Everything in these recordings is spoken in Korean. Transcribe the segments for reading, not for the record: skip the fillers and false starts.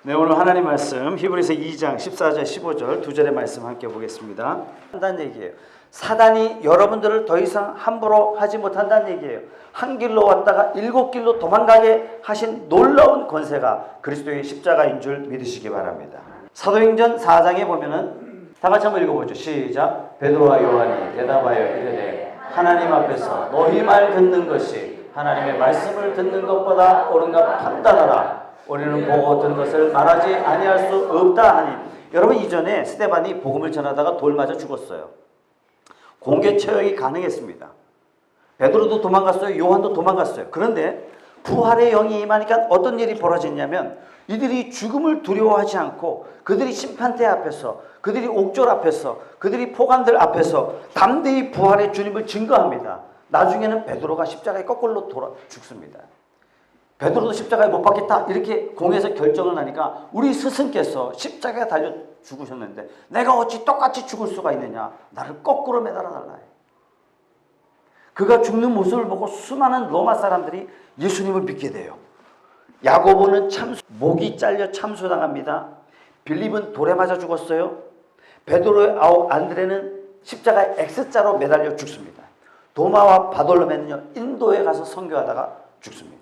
네, 오늘 하나님 말씀 히브리서 2장 14절 15절 두 절의 말씀 함께 보겠습니다. 한다는 얘기예요. 사단이 여러분들을 더 이상 함부로 하지 못한다는 얘기예요. 한 길로 왔다가 7길로 도망가게 하신 놀라운 권세가 그리스도의 십자가인 줄 믿으시기 바랍니다. 사도행전 4장에 보면은 다 같이 한번 읽어보죠. 시작. 베드로와 요한이 대답하여 이르되 하나님 앞에서 너희 말 듣는 것이 하나님의 말씀을 듣는 것보다 옳은가 판단하라. 우리는 보고 든 것을 말하지 아니할 수 없다 하니. 여러분, 이전에 스데반이 복음을 전하다가 돌 맞아 죽었어요. 공개 처형이 가능했습니다. 베드로도 도망갔어요. 요한도 도망갔어요. 그런데 부활의 영이 임하니까 어떤 일이 벌어졌냐면 이들이 죽음을 두려워하지 않고 그들이 심판대 앞에서, 그들이 옥졸 앞에서, 그들이 포관들 앞에서 담대히 부활의 주님을 증거합니다. 나중에는 베드로가 십자가에 거꾸로 돌아 죽습니다. 베드로도 십자가에 못 박겠다 이렇게 공에서 결정을 하니까 우리 스승께서 십자가에 달려 죽으셨는데 내가 어찌 똑같이 죽을 수가 있느냐, 나를 거꾸로 매달아 달라. 그가 죽는 모습을 보고 수많은 로마 사람들이 예수님을 믿게 돼요. 야고보는 목이 잘려 참수당합니다. 빌립은 돌에 맞아 죽었어요. 베드로의 아우 안드레는 십자가에 X자로 매달려 죽습니다. 도마와 바돌로메는요, 인도에 가서 선교하다가 죽습니다.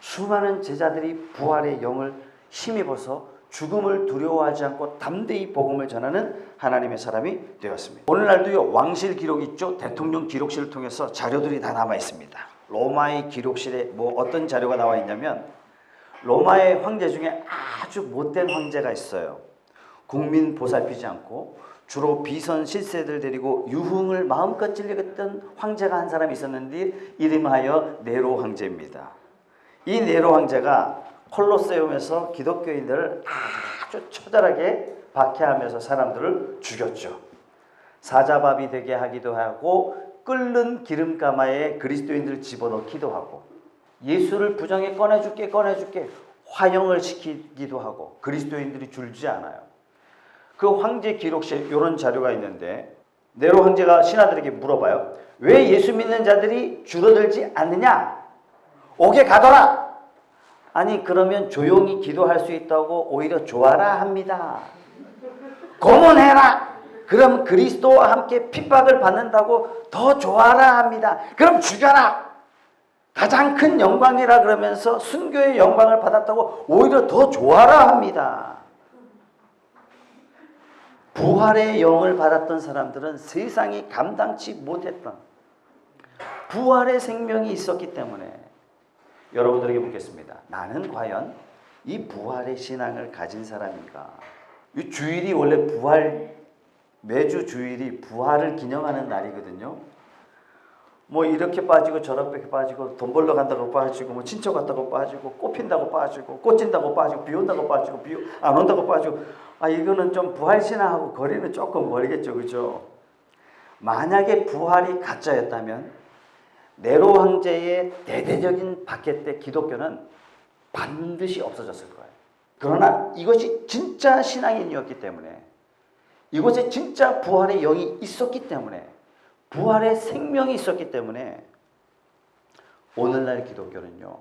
수많은 제자들이 부활의 영을 힘입어서 죽음을 두려워하지 않고 담대히 복음을 전하는 하나님의 사람이 되었습니다. 오늘날도요, 왕실 기록 있죠. 대통령 기록실을 통해서 자료들이 다 남아 있습니다. 로마의 기록실에 어떤 자료가 나와 있냐면 로마의 황제 중에 아주 못된 황제가 있어요. 국민 보살피지 않고 주로 비선 실세들 데리고 유흥을 마음껏 즐겼던 황제가 한 사람이 있었는데 이름하여 네로 황제입니다. 이 네로 황제가 콜로세움에서 기독교인들을 아주 처절하게 박해하면서 사람들을 죽였죠. 사자밥이 되게 하기도 하고 끓는 기름가마에 그리스도인들을 집어넣기도 하고 예수를 부정에 꺼내줄게 화형을 시키기도 하고 그리스도인들이 줄지 않아요. 그 황제 기록실 이런 자료가 있는데 네로 황제가 신하들에게 물어봐요. 왜 예수 믿는 자들이 줄어들지 않느냐? 옥에 가둬라. 아니, 그러면 조용히 기도할 수 있다고 오히려 좋아라 합니다. 고문해라. 그럼 그리스도와 함께 핍박을 받는다고 더 좋아라 합니다. 그럼 죽여라. 가장 큰 영광이라 그러면서 순교의 영광을 받았다고 오히려 더 좋아라 합니다. 부활의 영을 받았던 사람들은 세상이 감당치 못했던 부활의 생명이 있었기 때문에 여러분들에게 묻겠습니다. 나는 과연 이 부활의 신앙을 가진 사람인가? 이 주일이 원래 매주 주일이 부활을 기념하는 날이거든요. 이렇게 빠지고 저렇게 빠지고 돈 벌러 간다고 빠지고 친척 왔다고 빠지고 꽃 핀다고 빠지고 꽃 진다고 빠지고 비 온다고 빠지고 비 안 온다고 빠지고 이거는 좀 부활 신앙하고 거리는 조금 멀겠죠. 그죠? 만약에 부활이 가짜였다면 네로 황제의 대대적인 박해 때 기독교는 반드시 없어졌을 거예요. 그러나 이것이 진짜 신앙인이었기 때문에 이곳에 진짜 부활의 영이 있었기 때문에 부활의 생명이 있었기 때문에 오늘날 기독교는요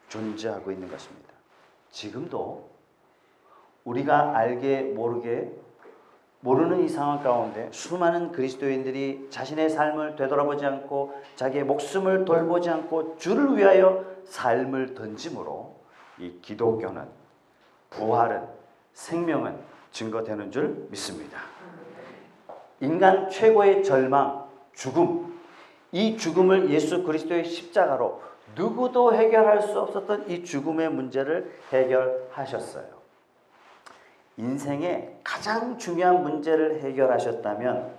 존재하고 있는 것입니다. 지금도 우리가 알게 모르게 모르는 이 상황 가운데 수많은 그리스도인들이 자신의 삶을 되돌아보지 않고 자기의 목숨을 돌보지 않고 주를 위하여 삶을 던짐으로 이 기독교는 부활은 생명은 증거되는 줄 믿습니다. 인간 최고의 절망, 죽음, 이 죽음을 예수 그리스도의 십자가로 누구도 해결할 수 없었던 이 죽음의 문제를 해결하셨어요. 인생의 가장 중요한 문제를 해결하셨다면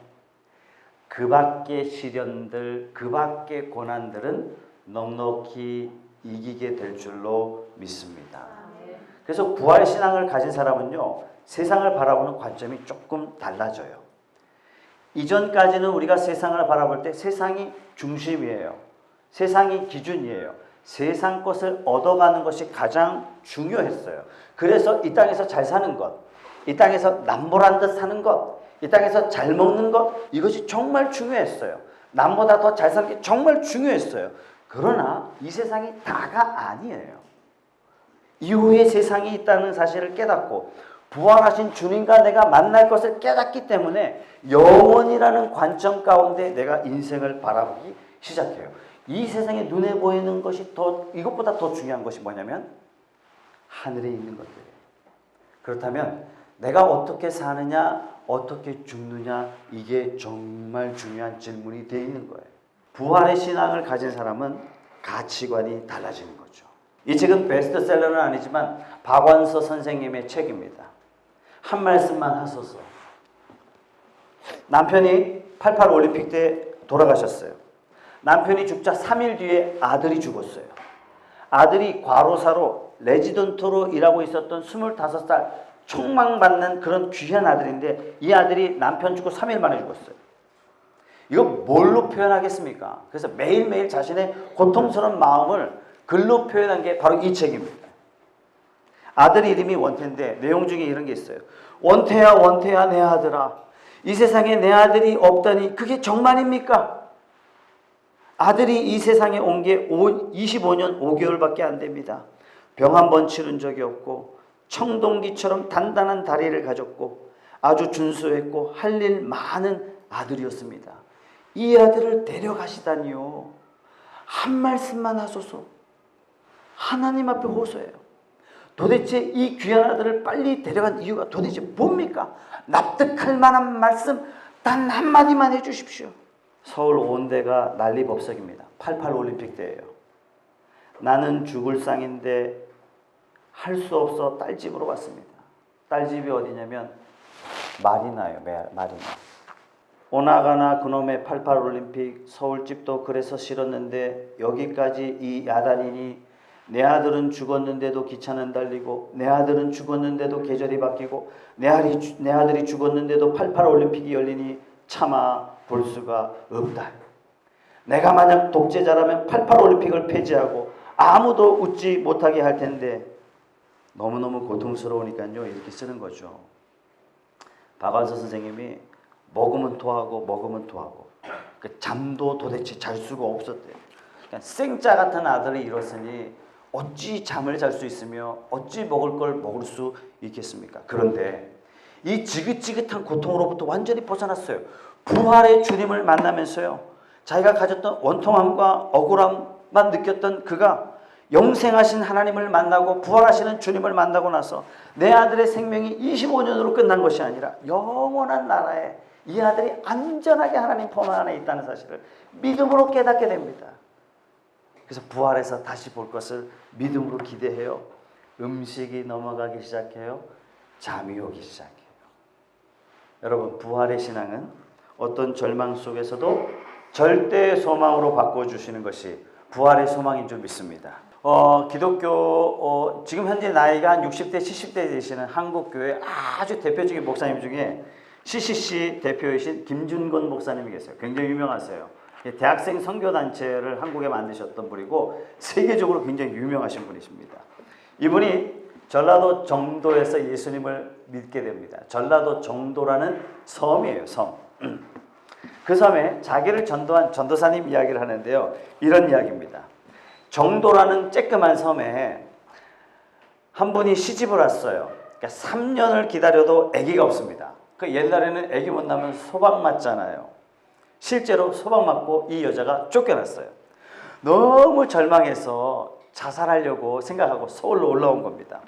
그 밖의 시련들, 그 밖의 고난들은 넉넉히 이기게 될 줄로 믿습니다. 그래서 부활신앙을 가진 사람은요 세상을 바라보는 관점이 조금 달라져요. 이전까지는 우리가 세상을 바라볼 때 세상이 중심이에요. 세상이 기준이에요. 세상 것을 얻어가는 것이 가장 중요했어요. 그래서 이 땅에서 잘 사는 것, 이 땅에서 남보란 듯 사는 것, 이 땅에서 잘 먹는 것, 이것이 정말 중요했어요. 남보다 더 잘 사는 게 정말 중요했어요. 그러나 이 세상이 다가 아니에요. 이후의 세상이 있다는 사실을 깨닫고 부활하신 주님과 내가 만날 것을 깨닫기 때문에 영원이라는 관점 가운데 내가 인생을 바라보기 시작해요. 이 세상에 눈에 보이는 것이 이것보다 더 중요한 것이 뭐냐면 하늘에 있는 것들이에요. 그렇다면 내가 어떻게 사느냐, 어떻게 죽느냐, 이게 정말 중요한 질문이 되어 있는 거예요. 부활의 신앙을 가진 사람은 가치관이 달라지는 거죠. 이 책은 베스트셀러는 아니지만 박완서 선생님의 책입니다. 한 말씀만 하소서. 남편이 88 올림픽 때 돌아가셨어요. 남편이 죽자 3일 뒤에 아들이 죽었어요. 아들이 과로사로 레지던트로 일하고 있었던 25살 촉망받는 그런 귀한 아들인데 이 아들이 남편 죽고 3일 만에 죽었어요. 이거 뭘로 표현하겠습니까? 그래서 매일매일 자신의 고통스러운 마음을 글로 표현한 게 바로 이 책입니다. 아들 이름이 원태인데 내용 중에 이런 게 있어요. 원태야 원태야 내 아들아, 이 세상에 내 아들이 없다니 그게 정말입니까? 아들이 이 세상에 온 게 25년 5개월밖에 안 됩니다. 병 한 번 치른 적이 없고 청동기처럼 단단한 다리를 가졌고 아주 준수했고 할 일 많은 아들이었습니다. 이 아들을 데려가시다니요. 한 말씀만 하소서. 하나님 앞에 호소해요. 도대체 이 귀한 아들을 빨리 데려간 이유가 도대체 뭡니까? 납득할 만한 말씀 단 한마디만 해주십시오. 서울 온대가 난리법석입니다. 88 올림픽 때예요. 나는 죽을 상인데 할 수 없어 딸집으로 왔습니다. 딸집이 어디냐면 마리나예요. 마리나. 오나가나 그놈의 88 올림픽 서울집도 그래서 싫었는데 여기까지 이 야단이니 내 아들은 죽었는데도 기차는 달리고 내 아들은 죽었는데도 계절이 바뀌고 내 아들이 죽었는데도 88 올림픽이 열리니 차마 볼 수가 없다. 내가 만약 독재자라면 88 올림픽을 폐지하고 아무도 웃지 못하게 할 텐데 너무너무 고통스러우니까요. 이렇게 쓰는 거죠. 박완서 선생님이 먹으면 토하고 먹으면 토하고 잠도 도대체 잘 수가 없었대요. 그러니까 생짜 같은 아들이 이렇으니 어찌 잠을 잘 수 있으며 어찌 먹을 걸 먹을 수 있겠습니까? 그런데 이 지긋지긋한 고통으로부터 완전히 벗어났어요. 부활의 주님을 만나면서요. 자기가 가졌던 원통함과 억울함만 느꼈던 그가 영생하신 하나님을 만나고 부활하시는 주님을 만나고 나서 내 아들의 생명이 25년으로 끝난 것이 아니라 영원한 나라에 이 아들이 안전하게 하나님 품 안에 있다는 사실을 믿음으로 깨닫게 됩니다. 그래서 부활해서 다시 볼 것을 믿음으로 기대해요. 음식이 넘어가기 시작해요. 잠이 오기 시작해요. 여러분, 부활의 신앙은 어떤 절망 속에서도 절대 소망으로 바꿔주시는 것이 부활의 소망인 줄 믿습니다. 기독교 지금 현재 나이가 한 60대 70대 되시는 한국교회 아주 대표적인 목사님 중에 CCC 대표이신 김준건 목사님이 계세요. 굉장히 유명하세요. 대학생 선교단체를 한국에 만드셨던 분이고 세계적으로 굉장히 유명하신 분이십니다. 이분이 전라도 정도에서 예수님을 믿게 됩니다. 전라도 정도라는 섬이에요. 섬. 그 섬에 자기를 전도한 전도사님 이야기를 하는데요. 이런 이야기입니다. 정도라는 쬐끄만 섬에 한 분이 시집을 왔어요. 그러니까 3년을 기다려도 아기가 없습니다. 그 옛날에는 아기 못 낳으면 소방 맞잖아요. 실제로 소방 맞고 이 여자가 쫓겨났어요. 너무 절망해서 자살하려고 생각하고 서울로 올라온 겁니다.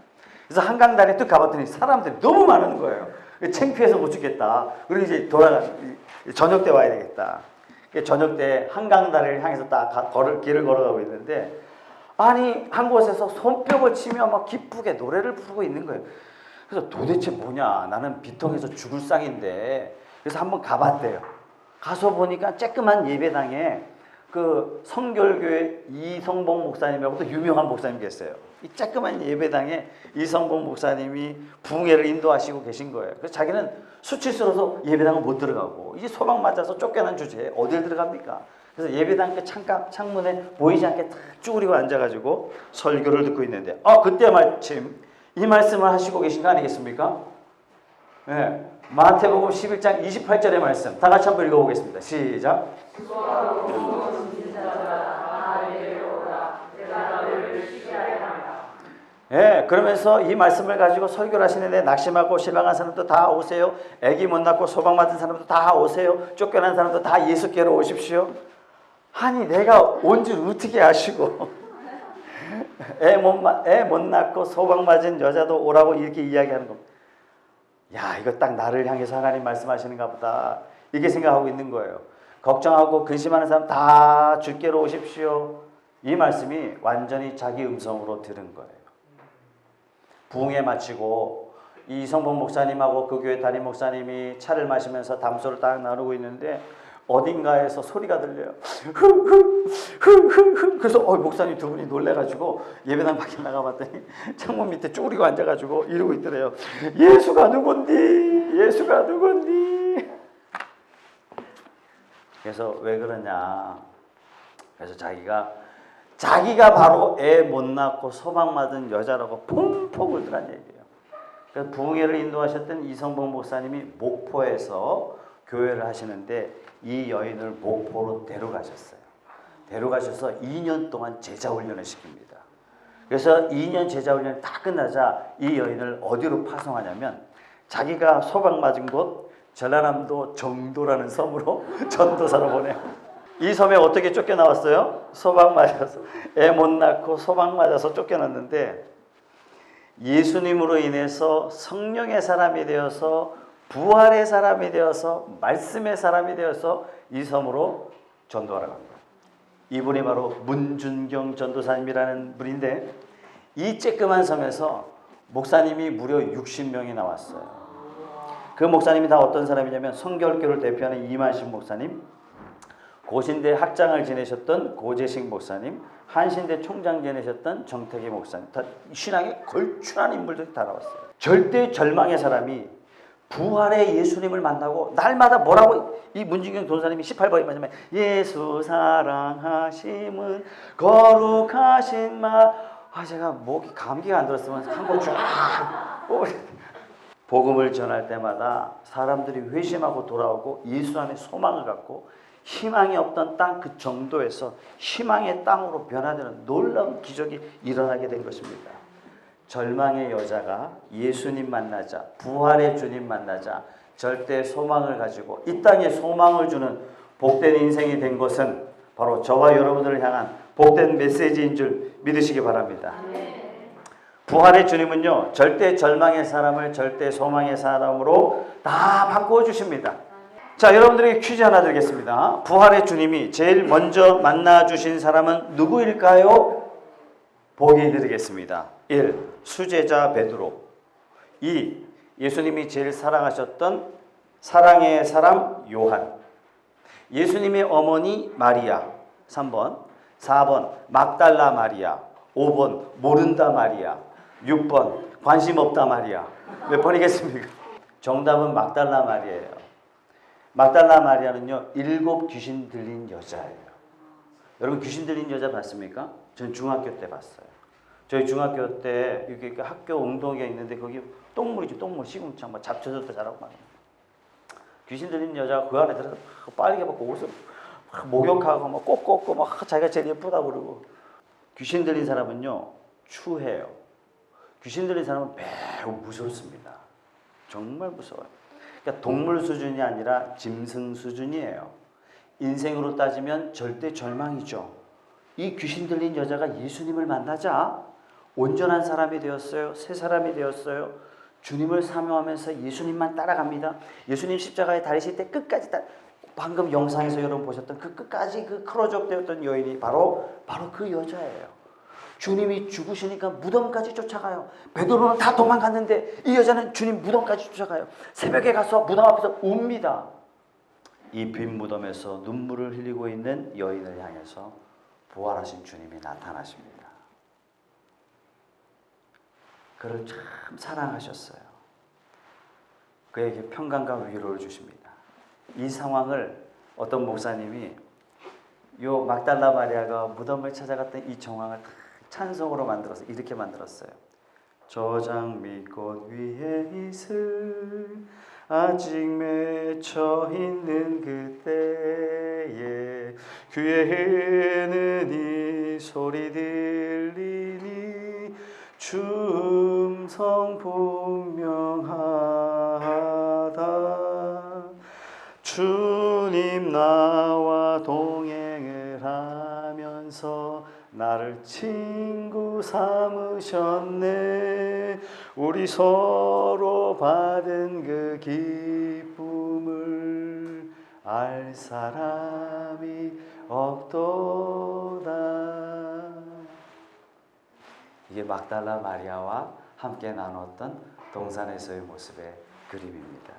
그래서 한강다리에 뚝 가봤더니 사람들이 너무 많은 거예요. 창피해서 못 죽겠다. 그리고 이제 저녁 때 와야 되겠다. 저녁 때 한강다리를 향해서 딱 길을 걸어가고 있는데 아니 한 곳에서 손뼉을 치며 막 기쁘게 노래를 부르고 있는 거예요. 그래서 도대체 뭐냐, 나는 비통해서 죽을 상인데. 그래서 한번 가봤대요. 가서 보니까 쬐끄만 예배당에 그 성결교회 이성봉 목사님하고도 유명한 목사님 계세요. 이 쬐끄만 예배당에 이성봉 목사님이 부흥회를 인도하시고 계신 거예요. 그래서 자기는 수치스러워서 예배당을 못 들어가고 이제 소방 맞아서 쫓겨난 주제에 어딜 들어갑니까? 그래서 예배당 그 창문에 보이지 않게 탁 쭈그리고 앉아가지고 설교를 듣고 있는데 그때 마침 이 말씀을 하시고 계신 거 아니겠습니까? 네. 마태복음 11장 28절의 말씀 다 같이 한번 읽어보겠습니다. 시작. 예, 그러면서 이 말씀을 가지고 설교를 하시는데 낙심하고 실망한 사람도 다 오세요. 아기 못 낳고 소방 맞은 사람도 다 오세요. 쫓겨난 사람도 다 예수께로 오십시오. 아니 내가 온 줄 어떻게 아시고 애 못 낳고 소방 맞은 여자도 오라고 이렇게 이야기하는 겁니다. 야, 이거 딱 나를 향해서 하나님 말씀하시는가 보다. 이렇게 생각하고 있는 거예요. 걱정하고 근심하는 사람 다 주께로 오십시오. 이 말씀이 완전히 자기 음성으로 들은 거예요. 부흥회 마치고 이성봉 목사님하고 그 교회 담임 목사님이 차를 마시면서 담소를 딱 나누고 있는데 어딘가에서 소리가 들려요. 그래서 목사님 두 분이 놀래가지고 예배당 밖에 나가봤더니 창문 밑에 쪼그리고 앉아가지고 이러고 있더래요. 예수가 누군디? 예수가 누군디? 그래서 왜 그러냐? 그래서 자기가 바로 애 못 낳고 소망 맞은 여자라고 펑펑 울더란 얘기예요. 그래서 부흥회를 인도하셨던 이성봉 목사님이 목포에서 교회를 하시는데 이 여인을 목포로 데려가셨어요. 데려가셔서 2년 동안 제자 훈련을 시킵니다. 그래서 2년 제자 훈련이 다 끝나자 이 여인을 어디로 파송하냐면 자기가 소방 맞은 곳 전라남도 정도라는 섬으로 전도사로 보내요. 이 섬에 어떻게 쫓겨나왔어요? 소방 맞아서 애 못 낳고 소방 맞아서 쫓겨났는데 예수님으로 인해서 성령의 사람이 되어서 부활의 사람이 되어서 말씀의 사람이 되어서 이 섬으로 전도하러 갑니다. 이분이 바로 문준경 전도사님이라는 분인데 이 쬐끄만 섬에서 목사님이 무려 60명이 나왔어요. 그 목사님이 다 어떤 사람이냐면 성결교를 대표하는 이만식 목사님, 고신대 학장을 지내셨던 고재식 목사님, 한신대 총장 지내셨던 정태기 목사님, 다 신앙에 걸출한 인물들이 다 나왔어요. 절대 절망의 사람이 부활의 예수님을 만나고 날마다 뭐라고 이 문진경 도사님이 18번에 말하면 예수 사랑하심은 거룩하신 말. 제가 목이 감기가 안 들었으면 한곡 쫙 복음을 전할 때마다 사람들이 회심하고 돌아오고 예수 안에 소망을 갖고 희망이 없던 땅 그 정도에서 희망의 땅으로 변화되는 놀라운 기적이 일어나게 된 것입니다. 절망의 여자가 예수님 만나자, 부활의 주님 만나자 절대 소망을 가지고 이 땅에 소망을 주는 복된 인생이 된 것은 바로 저와 여러분들을 향한 복된 메시지인 줄 믿으시기 바랍니다. 부활의 주님은요, 절대 절망의 사람을 절대 소망의 사람으로 다 바꾸어 주십니다. 자, 여러분들에게 퀴즈 하나 드리겠습니다. 부활의 주님이 제일 먼저 만나주신 사람은 누구일까요? 보기 드리겠습니다. 1. 수제자 베드로. 2. 예수님이 제일 사랑하셨던 사랑의 사람 요한. 예수님의 어머니 마리아. 3번. 4번 막달라 마리아. 5번 모른다 마리아. 6번 관심 없다 마리아. 몇 번이겠습니까? 정답은 막달라 마리아예요. 막달라 마리아는요 7 귀신 들린 여자예요. 여러분 귀신 들린 여자 봤습니까? 전 중학교 때 봤어요. 저희 중학교 때 이렇게 학교 운동회가 있는데 거기 똥물이죠. 똥물 시궁창 막 잡초들도 자라고 막 귀신 들린 여자가 그 안에 들어서 빨개 벗고 옷을 목욕하고 막 꽂고 막 자기가 제일 예쁘다 그러고. 귀신 들린 사람은요 추해요. 귀신 들린 사람은 매우 무섭습니다. 정말 무서워요. 그러니까 동물 수준이 아니라 짐승 수준이에요. 인생으로 따지면 절대 절망이죠. 이 귀신 들린 여자가 예수님을 만나자 온전한 사람이 되었어요. 새 사람이 되었어요. 주님을 사모하면서 예수님만 따라갑니다. 예수님 십자가에 달리실 때 끝까지 방금 영상에서 여러분 보셨던 그 끝까지 그 크로즈업 되었던 여인이 바로 그 여자예요. 주님이 죽으시니까 무덤까지 쫓아가요. 베드로는 다 도망갔는데 이 여자는 주님 무덤까지 쫓아가요. 새벽에 가서 무덤 앞에서 웁니다. 이 빈 무덤에서 눈물을 흘리고 있는 여인을 향해서 부활하신 주님이 나타나십니다. 그를 참 사랑하셨어요. 그에게 평강과 위로를 주십니다. 이 상황을 어떤 목사님이 요 막달라 마리아가 무덤을 찾아갔던 이 정황을 찬송으로 만들어서 이렇게 만들었어요. 저 장미꽃 위에 이슬 아직 맺혀 있는 그때에 귀에는 이 소리 들리니 주 음성 분명하다. 주님 나와 동행을 하면서 나를 친구 삼으셨네. 우리 서로 받은 그 기쁨을 알 사람이 없도다. 이게 막달라 마리아와 함께 나눴던 동산에서의 모습의 그림입니다.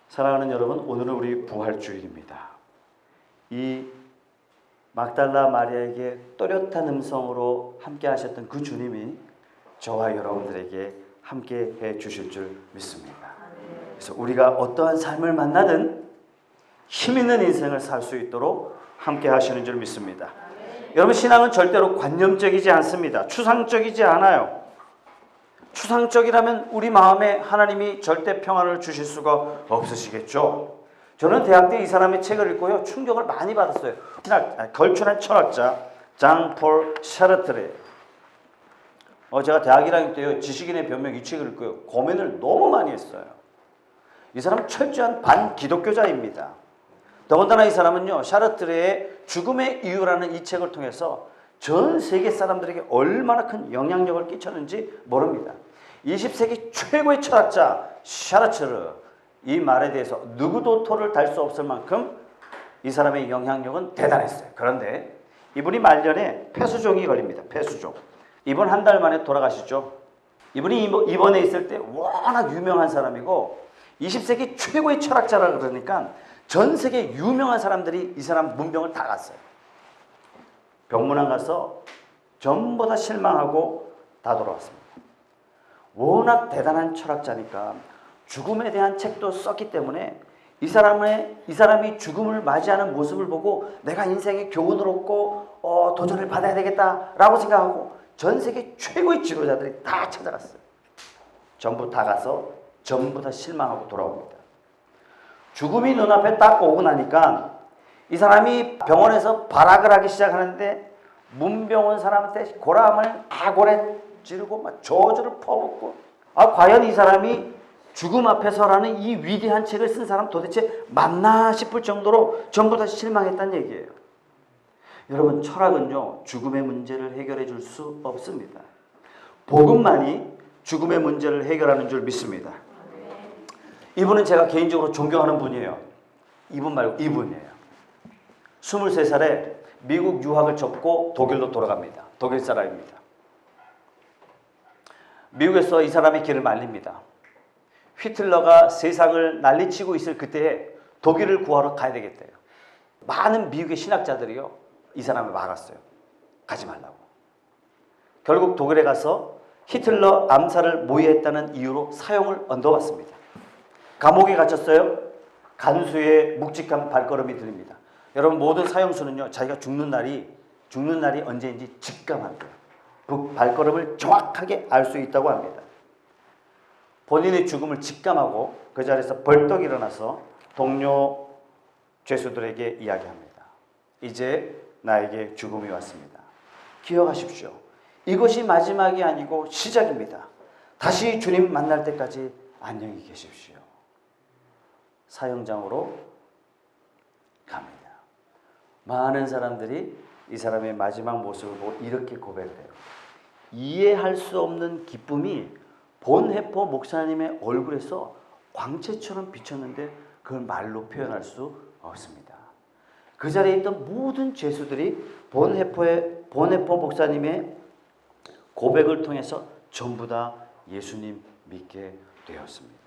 사랑하는 여러분, 오늘은 우리 부활주일입니다. 이 막달라 마리아에게 또렷한 음성으로 함께 하셨던 그 주님이 저와 여러분들에게 함께 해 주실 줄 믿습니다. 그래서 우리가 어떠한 삶을 만나든 힘 있는 인생을 살 수 있도록 함께 하시는 줄 믿습니다. 여러분, 신앙은 절대로 관념적이지 않습니다. 추상적이지 않아요. 추상적이라면 우리 마음에 하나님이 절대 평안을 주실 수가 없으시겠죠. 저는 대학 때 이 사람의 책을 읽고요, 충격을 많이 받았어요. 걸출한 철학자 장폴 샤르트르. 제가 대학 1학년 때요, 지식인의 변명 이 책을 읽고요, 고민을 너무 많이 했어요. 이 사람은 철저한 반기독교자입니다. 더군다나 이 사람은요, 샤르트르의 죽음의 이유라는 이 책을 통해서 전 세계 사람들에게 얼마나 큰 영향력을 끼쳤는지 모릅니다. 20세기 최고의 철학자 샤르트르, 이 말에 대해서 누구도 토를 달 수 없을 만큼 이 사람의 영향력은 대단했어요. 그런데 이분이 말년에 폐수종이 걸립니다. 폐수종. 이분 한 달 만에 돌아가시죠. 이분이 입원해 있을 때 워낙 유명한 사람이고 20세기 최고의 철학자라 그러니까 전 세계 유명한 사람들이 이 사람 문병을 다 갔어요. 병문안 가서 전부 다 실망하고 다 돌아왔습니다. 워낙 대단한 철학자니까 죽음에 대한 책도 썼기 때문에 이 사람이 죽음을 맞이하는 모습을 보고 내가 인생의 교훈을 얻고 도전을 받아야 되겠다라고 생각하고 전 세계 최고의 지도자들이 다 찾아갔어요. 전부 다 가서 전부 다 실망하고 돌아옵니다. 죽음이 눈앞에 딱 오고 나니까 이 사람이 병원에서 발악을 하기 시작하는데 문병 온 사람한테 고람을 다 고래 지르고 막 저주를 퍼붓고, 과연 이 사람이 죽음 앞에서라는 이 위대한 책을 쓴 사람 도대체 맞나 싶을 정도로 전부 다 실망했다는 얘기예요. 여러분, 철학은요, 죽음의 문제를 해결해 줄 수 없습니다. 복음만이 죽음의 문제를 해결하는 줄 믿습니다. 이분은 제가 개인적으로 존경하는 분이에요. 이분 말고 이분이에요. 23살에 미국 유학을 접고 독일로 돌아갑니다. 독일 사람입니다. 미국에서 이 사람의 길을 말립니다. 히틀러가 세상을 난리치고 있을 그때에 독일을 구하러 가야 되겠대요. 많은 미국의 신학자들이요, 이 사람을 막았어요. 가지 말라고. 결국 독일에 가서 히틀러 암살을 모의했다는 이유로 사형을 얻어왔습니다. 감옥에 갇혔어요. 간수의 묵직한 발걸음이 들립니다. 여러분, 모든 사형수는요, 자기가 죽는 날이 언제인지 직감한대요. 그 발걸음을 정확하게 알 수 있다고 합니다. 본인의 죽음을 직감하고 그 자리에서 벌떡 일어나서 동료 죄수들에게 이야기합니다. 이제 나에게 죽음이 왔습니다. 기억하십시오. 이것이 마지막이 아니고 시작입니다. 다시 주님 만날 때까지 안녕히 계십시오. 사형장으로 갑니다. 많은 사람들이 이 사람의 마지막 모습을 보고 이렇게 고백을 해요. 이해할 수 없는 기쁨이 본해포 목사님의 얼굴에서 광채처럼 비쳤는데 그걸 말로 표현할 수 없습니다. 그 자리에 있던 모든 죄수들이 본해포 목사님의 고백을 통해서 전부 다 예수님 믿게 되었습니다.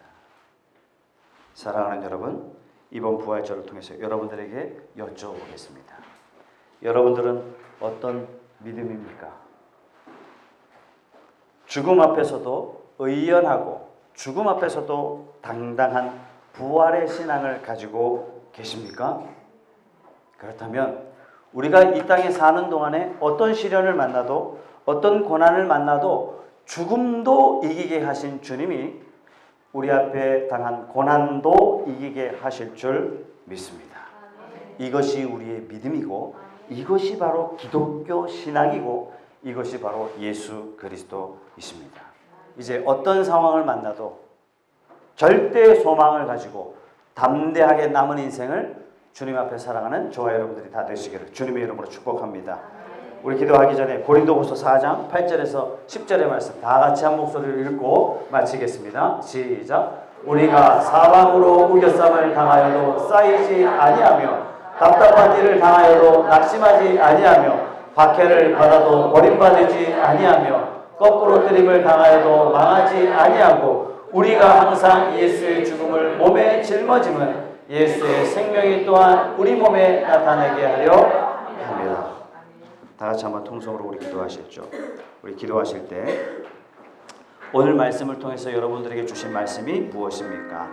사랑하는 여러분, 이번 부활절을 통해서 여러분들에게 여쭤보겠습니다. 여러분들은 어떤 믿음입니까? 죽음 앞에서도 의연하고 죽음 앞에서도 당당한 부활의 신앙을 가지고 계십니까? 그렇다면 우리가 이 땅에 사는 동안에 어떤 시련을 만나도 어떤 고난을 만나도 죽음도 이기게 하신 주님이 우리 앞에 당한 고난도 이기게 하실 줄 믿습니다. 이것이 우리의 믿음이고 이것이 바로 기독교 신앙이고 이것이 바로 예수 그리스도이십니다. 이제 어떤 상황을 만나도 절대 소망을 가지고 담대하게 남은 인생을 주님 앞에 살아가는 저와 여러분들이 다 되시기를 주님의 이름으로 축복합니다. 우리 기도하기 전에 고린도후서 4장 8절에서 10절의 말씀 다 같이 한 목소리로 읽고 마치겠습니다. 시작. 우리가 사방으로 우겨쌈을 당하여도 쌓이지 아니하며 답답한 일을 당하여도 낙심하지 아니하며 박해를 받아도 버림받지 아니하며 거꾸로 뜨림을 당하여도 망하지 아니하고 우리가 항상 예수의 죽음을 몸에 짊어짐은 예수의 생명이 또한 우리 몸에 나타내게 하려 합니다. 다 같이 한번 통성으로 우리 기도하시죠. 우리 기도하실 때 오늘 말씀을 통해서 여러분들에게 주신 말씀이 무엇입니까?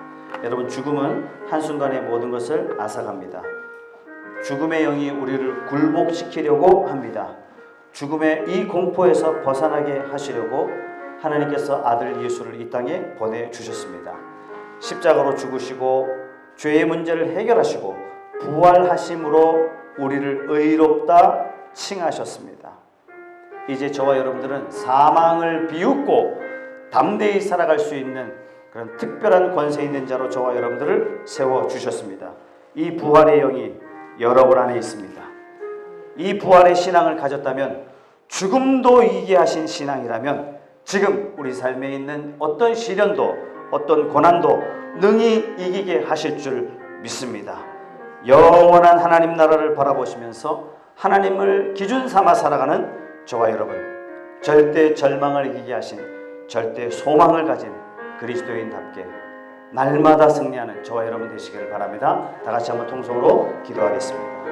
여러분, 죽음은 한순간에 모든 것을 앗아갑니다. 죽음의 영이 우리를 굴복시키려고 합니다. 죽음의 이 공포에서 벗어나게 하시려고 하나님께서 아들 예수를 이 땅에 보내주셨습니다. 십자가로 죽으시고 죄의 문제를 해결하시고 부활하심으로 우리를 의롭다 칭하셨습니다. 이제 저와 여러분들은 사망을 비웃고 담대히 살아갈 수 있는 그런 특별한 권세 있는 자로 저와 여러분들을 세워주셨습니다. 이 부활의 영이 여러분 안에 있습니다. 이 부활의 신앙을 가졌다면, 죽음도 이기게 하신 신앙이라면 지금 우리 삶에 있는 어떤 시련도 어떤 고난도 능히 이기게 하실 줄 믿습니다. 영원한 하나님 나라를 바라보시면서 하나님을 기준 삼아 살아가는 저와 여러분, 절대 절망을 이기게 하신, 절대 소망을 가진 그리스도인답게 날마다 승리하는 저와 여러분 되시기를 바랍니다. 다 같이 한번 통성으로 기도하겠습니다.